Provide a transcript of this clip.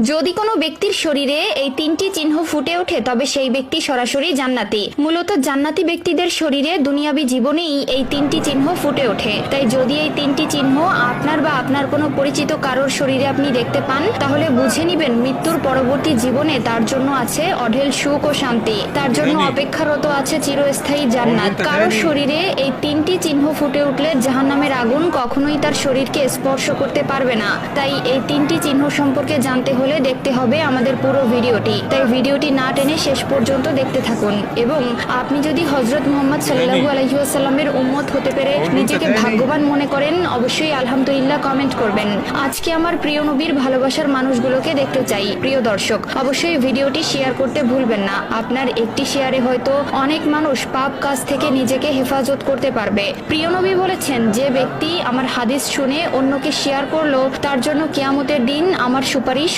যদি কোনো ব্যক্তির শরীরে এই তিনটি চিহ্ন ফুটে ওঠে তবে সেই ব্যক্তি সরাসরি জান্নাতি। মূলত জান্নাতি ব্যক্তিদের শরীরে দুনিয়াবী জীবনেই এই তিনটি চিহ্ন ফুটে ওঠে। তাই যদি এই তিনটি চিহ্ন আপনার বা আপনার কোনো পরিচিত কারোর শরীরে আপনি দেখতে পান তাহলে বুঝে নিবেন মৃত্যুর পরবর্তী জীবনে তার জন্য আছে অঢেল সুখ ও শান্তি, তার জন্য অপেক্ষারত আছে চিরস্থায়ী জান্নাত। কারোর শরীরে এই তিনটি চিহ্ন ফুটে উঠলে জাহান্নামের আগুন কখনোই তার শরীরকে স্পর্শ করতে পারবে না। তাই এই তিনটি চিহ্ন সম্পর্কে জানতে হলে দেখতে হবে আমাদের পুরো ভিডিওটি। তাই ভিডিওটি না টেনে শেষ পর্যন্ত দেখতে থাকুন। এবং আপনি যদি হযরত মুহাম্মদ সাল্লাল্লাহু আলাইহি ওয়াসাল্লামের উম্মত হতে পেরে নিজেকে ভাগ্যবান মনে করেন অবশ্যই আলহামদুলিল্লাহ কমেন্ট করবেন। আজকে আমার প্রিয় নবীর ভালোবাসার মানুষগুলোকে দেখতে চাই। প্রিয় দর্শক, অবশ্যই ভিডিওটি শেয়ার করতে ভুলবেন না। আপনার একটি শেয়ারে হয়তো অনেক মানুষ পাপ কাজ থেকে নিজেকে হেফাজত করতে পারবে। প্রিয় নবী বলেছেন, যে ব্যক্তি আমার হাদিস শুনে অন্যকে শেয়ার করলো তার জন্য কিয়ামতের দিন আমার সুপারিশ